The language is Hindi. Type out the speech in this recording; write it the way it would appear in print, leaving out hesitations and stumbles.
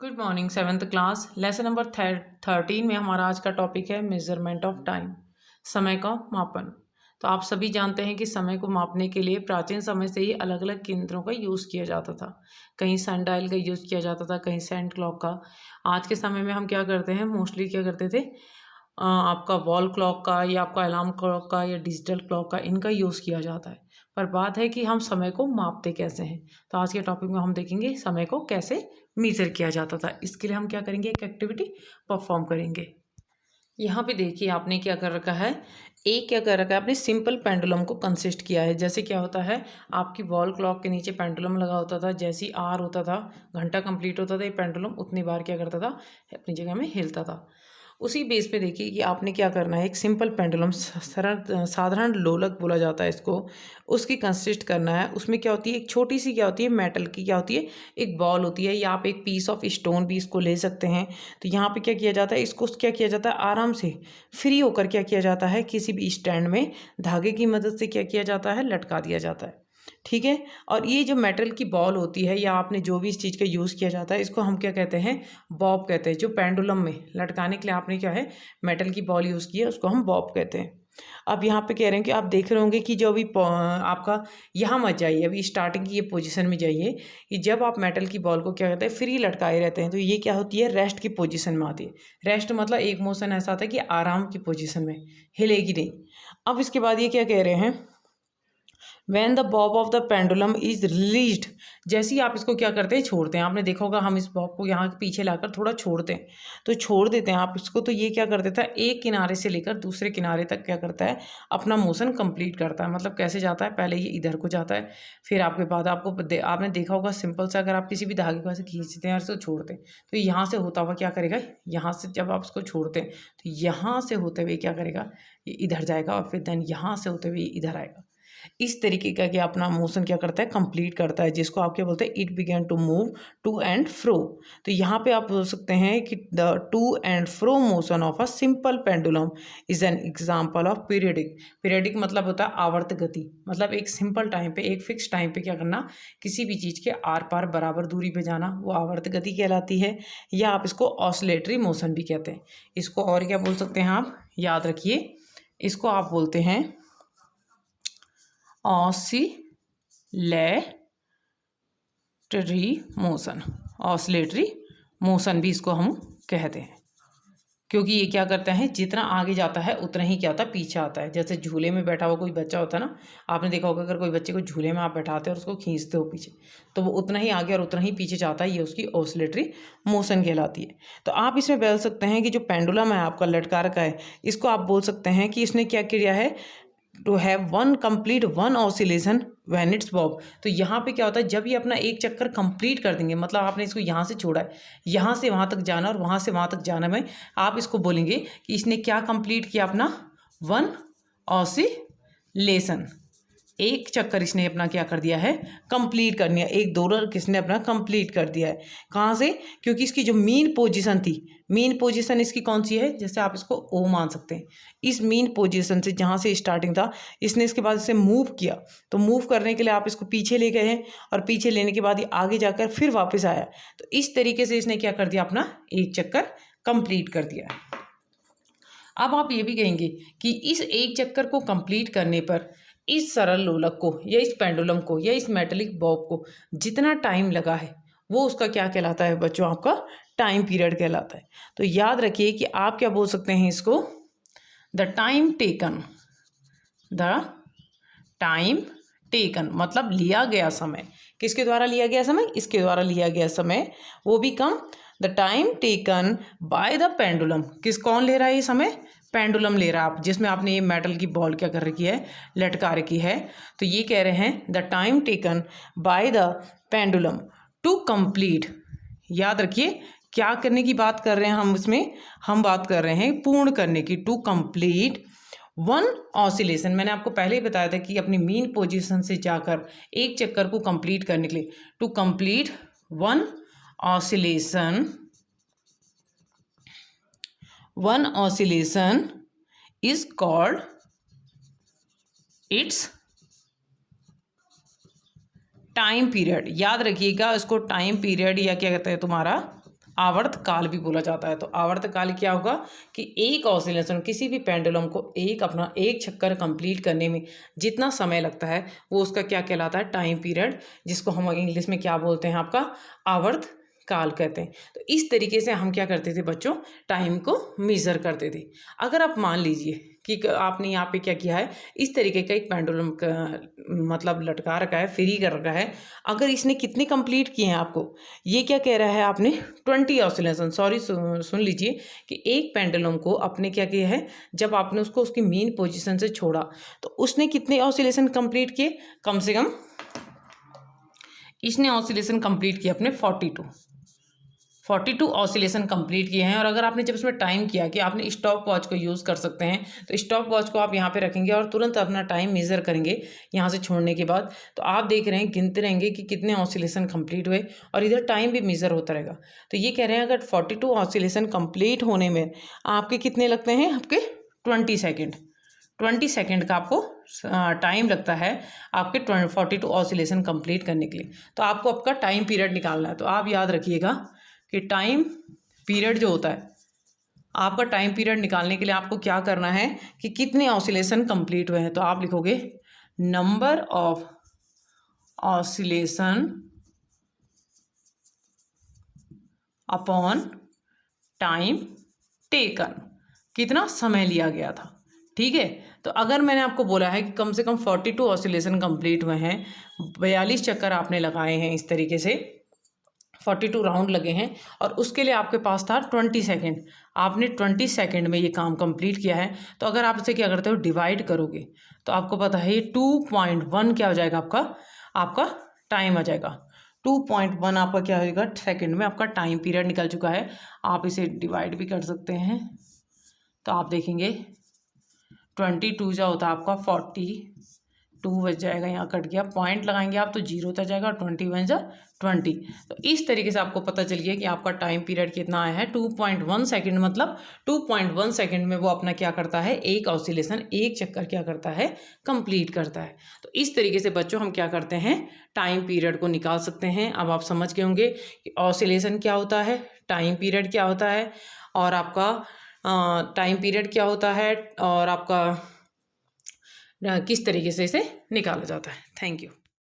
Good morning seventh class lesson number 13 में हमारा आज का टॉपिक है मेजरमेंट ऑफ टाइम, समय का मापन। तो आप सभी जानते हैं कि समय को मापने के लिए प्राचीन समय से ही अलग अलग केंद्रों का यूज़ किया जाता था। कहीं सनडायल का यूज़ किया जाता था, कहीं सैंड क्लॉक का। आज के समय में हम क्या करते हैं, मोस्टली क्या करते थे, आपका वॉल क्लॉक का या आपका अलार्म क्लॉक का या डिजिटल क्लॉक का, इनका यूज़ किया जाता है। पर बात है कि हम समय को मापते कैसे हैं। तो आज के टॉपिक में हम देखेंगे समय को कैसे मीज़र किया जाता था। इसके लिए हम क्या करेंगे, एक एक्टिविटी परफॉर्म करेंगे। यहाँ पे देखिए आपने क्या कर रखा है, क्या कर रखा है, आपने सिंपल पेंडुलम को कंसिस्ट किया है। जैसे क्या होता है, आपकी वॉल क्लॉक के नीचे पेंडुलम लगा होता था। जैसे ही आर होता था, घंटा कंप्लीट होता था, ये पेंडुलम उतनी बार क्या करता था, अपनी जगह में हिलता था। उसी बेस पे देखिए कि आपने क्या करना है, एक सिंपल पेंडुलम, सरल साधारण लोलक बोला जाता है इसको, उसकी कंसिस्ट करना है। उसमें क्या होती है, एक छोटी सी क्या होती है, मेटल की क्या होती है, एक बॉल होती है, या आप एक पीस ऑफ स्टोन भी इसको ले सकते हैं। तो यहाँ पे क्या किया जाता है, इसको क्या किया जाता है, आराम से फ्री होकर क्या किया जाता है, किसी भी स्टैंड में धागे की मदद से क्या किया जाता है, लटका दिया जाता है। ठीक है। और ये जो मेटल की बॉल होती है, या आपने जो भी इस चीज़ का यूज़ किया जाता है, इसको हम क्या कहते हैं, बॉब कहते हैं। जो पेंडुलम में लटकाने के लिए आपने क्या है, मेटल की बॉल यूज़ की है, उसको हम बॉब कहते हैं। अब यहाँ पे कह रहे हैं कि आप देख रहे होंगे कि जो अभी आपका यहाँ मत जाइए, अभी स्टार्टिंग की ये पोजीशन में जाइए कि जब आप मेटल की बॉल को क्या कहते हैं, फ्री लटकाए रहते हैं, तो ये क्या होती है, रेस्ट की पोजीशन में आती है। रेस्ट मतलब एक मोशन ऐसा आता है कि आराम की पोजीशन में, हिलेगी नहीं। अब इसके बाद ये क्या कह रहे हैं, when the Bob of the pendulum is released, जैसे ही आप इसको क्या करते हैं, छोड़ते हैं। आपने देखा होगा हम इस बॉब को यहाँ पीछे लाकर थोड़ा छोड़ते हैं, तो छोड़ देते हैं आप इसको, तो ये क्या कर देता है, एक किनारे से लेकर दूसरे किनारे तक क्या करता है, अपना मोशन कंप्लीट करता है। मतलब कैसे जाता है, पहले ये इधर को जाता है, फिर आपके बाद आपने देखा होगा सिंपल से, अगर आप किसी भी धागे को ऐसे खींचते हैं और इसको छोड़ते हैं, तो यहाँ से होता हुआ क्या करेगा, यहाँ से जब आप इसको छोड़ते हैं तो यहाँ से होते हुए क्या करेगा, ये इधर जाएगा, और फिर देन यहाँ से होते हुए इधर आएगा। इस तरीके का कि अपना मोशन क्या करता है, कंप्लीट करता है, जिसको आप क्या बोलते हैं, it begin to move to and fro. तो यहाँ पे आप बोल सकते हैं कि the to and fro motion of a simple pendulum is an example of periodic. Periodic मतलब होता है आवर्त गति, मतलब एक सिंपल टाइम पे, एक फिक्स टाइम पे क्या करना, किसी भी चीज़ के आर पार बराबर दूरी पे जाना, वो आवर्त गति कहलाती है। या आप इसको ऑसिलेटरी मोशन भी कहते हैं। इसको और क्या बोल सकते हैं आप, याद रखिए, इसको आप बोलते हैं ऑसिलेटरी मोशन। ऑसिलेटरी मोशन भी इसको हम कहते हैं, क्योंकि ये क्या करता है, जितना आगे जाता है उतना ही क्या होता है, पीछे आता है। जैसे झूले में बैठा हुआ कोई बच्चा होता है ना, आपने देखा होगा, अगर कोई बच्चे को झूले में आप बैठाते हो और उसको खींचते हो पीछे, तो वो उतना ही आगे और उतना ही पीछे जाता है। ये उसकी ऑसिलेटरी मोशन कहलाती है। तो आप इसमें बोल सकते हैं कि जो पेंडुलम है आपका लटका रखा है, इसको आप बोल सकते हैं कि इसने क्या किया है, to have one complete one oscillation when its bob. तो यहाँ पे क्या होता है, जब ये अपना एक चक्कर कंप्लीट कर देंगे, मतलब आपने इसको यहाँ से छोड़ा है, यहाँ से वहाँ तक जाना और वहाँ से वहाँ तक जाना में, आप इसको बोलेंगे कि इसने क्या कंप्लीट किया, अपना वन ऑसिलेशन। एक चक्कर इसने अपना क्या कर दिया है, कंप्लीट कर दिया, एक डॉलर किसने अपना कंप्लीट कर दिया है। कहाँ से, क्योंकि इसकी जो मीन पोजीशन थी, मीन पोजीशन इसकी कौन सी है, जैसे आप इसको ओ मान सकते हैं, इस मीन पोजीशन से जहाँ से स्टार्टिंग था, इसने इसके बाद इसे मूव किया। तो मूव करने के लिए आप इसको पीछे ले गए हैं, और पीछे लेने के बाद ये आगे जाकर फिर वापस आया। तो इस तरीके से इसने क्या कर दिया, अपना एक चक्कर कंप्लीट कर दिया। अब आप ये भी कहेंगे कि इस एक चक्कर को कंप्लीट करने पर इस सरल लोलक को, या इस पेंडुलम को, या इस मेटेलिक बॉब को जितना टाइम लगा है, वो उसका क्या कहलाता है बच्चों, आपका टाइम पीरियड कहलाता है। तो याद रखिए कि आप क्या बोल सकते हैं इसको, the time taken. The time taken मतलब लिया गया समय। किसके द्वारा लिया गया समय, इसके द्वारा लिया गया समय। वो भी कम, the time taken by the pendulum. कौन ले रहा है ये समय, पेंडुलम ले रहा है, आप जिसमें आपने ये मेटल की बॉल क्या कर रखी है, लटका रखी है। तो ये कह रहे हैं the time taken by the pendulum to complete. याद रखिए क्या करने की बात कर रहे हैं हम इसमें, हम बात कर रहे हैं पूर्ण करने की, टू कंप्लीट वन ऑसिलेशन। मैंने आपको पहले ही बताया था कि अपनी मीन पोजीशन से जाकर एक चक्कर को कंप्लीट करने के लिए, to complete one oscillation, one oscillation is called its time period. याद रखिएगा इसको, टाइम पीरियड या क्या कहते हैं तुम्हारा आवर्तकाल भी बोला जाता है। तो आवर्तकाल क्या होगा कि एक ऑसिलेशन, किसी भी पेंडुलम को एक चक्कर कंप्लीट करने में जितना समय लगता है वो उसका क्या कहलाता है, टाइम पीरियड, जिसको हम इंग्लिश में क्या बोलते हैं, आपका आवर्त काल कहते हैं। तो इस तरीके से हम क्या करते थे बच्चों, टाइम को मेज़र करते थे। अगर आप मान लीजिए कि आपने यहाँ पे क्या किया है, इस तरीके का एक पेंडुलम का मतलब लटका रखा है, फ्री कर रखा है। अगर इसने कितने कंप्लीट किए हैं आपको, ये क्या कह रहा है, आपने 20 ऑसिलेशन, सॉरी सुन लीजिए कि एक पेंडुलम को आपने क्या किया है, जब आपने उसको उसकी मेन पोजीशन से छोड़ा तो उसने कितने ऑसिलेशन कंप्लीट किए, कम से कम इसने ऑसिलेशन कंप्लीट किए अपने 42 ऑसिलेशन कंप्लीट किए हैं। और अगर आपने जब इसमें टाइम किया कि आपने स्टॉप वॉच को यूज़ कर सकते हैं, तो स्टॉप वॉच को आप यहाँ पे रखेंगे और तुरंत अपना टाइम मेज़र करेंगे यहाँ से छोड़ने के बाद, तो आप देख रहे हैं, गिनते रहेंगे कि कितने ऑसिलेशन कंप्लीट हुए और इधर टाइम भी मेज़र होता रहेगा। तो ये कह रहे हैं अगर 42 ऑसिलेशन कंप्लीट होने में आपके कितने लगते हैं, आपके 20 सेकेंड का आपको टाइम लगता है आपके 42 ऑसिलेशन कंप्लीट करने के लिए। तो आपको आपका टाइम पीरियड निकालना है। तो आप याद रखिएगा कि टाइम पीरियड जो होता है, आपका टाइम पीरियड निकालने के लिए आपको क्या करना है कि कितने ऑसिलेशन कंप्लीट हुए हैं। तो आप लिखोगे number of oscillation upon time taken, कितना समय लिया गया था। ठीक है, तो अगर मैंने आपको बोला है कि कम से कम 42 ऑसिलेशन कंप्लीट हुए हैं, 42 चक्कर आपने लगाए हैं, इस तरीके से 42 राउंड लगे हैं, और उसके लिए आपके पास था 20 सेकेंड, आपने 20 सेकेंड में ये काम कंप्लीट किया है। तो अगर आप इसे क्या करते हो, डिवाइड करोगे, तो आपको पता है ये 2.1 क्या हो जाएगा, आपका टाइम आ जाएगा। 2.1 आपका क्या हो जाएगा, सेकेंड में आपका टाइम पीरियड निकल चुका है। आप इसे डिवाइड भी कर सकते हैं, तो आप देखेंगे 22 जो होता है आपका 42 बच जाएगा, यहाँ कट गया, पॉइंट लगाएंगे आप तो 0 तक जाएगा, 21 जा 20। तो इस तरीके से आपको पता चल गया कि आपका टाइम पीरियड कितना आया है, 2.1 सेकेंड। मतलब 2.1 सेकेंड में वो अपना क्या करता है, एक ऑसिलेशन, एक चक्कर क्या करता है, कंप्लीट करता है। तो इस तरीके से बच्चों हम क्या करते हैं, टाइम पीरियड को निकाल सकते हैं। अब आप समझ गए होंगे कि ऑसिलेशन क्या होता है, टाइम पीरियड क्या होता है, और आपका टाइम पीरियड क्या होता है, और आपका किस तरीके से इसे निकाला जाता है। Thank you.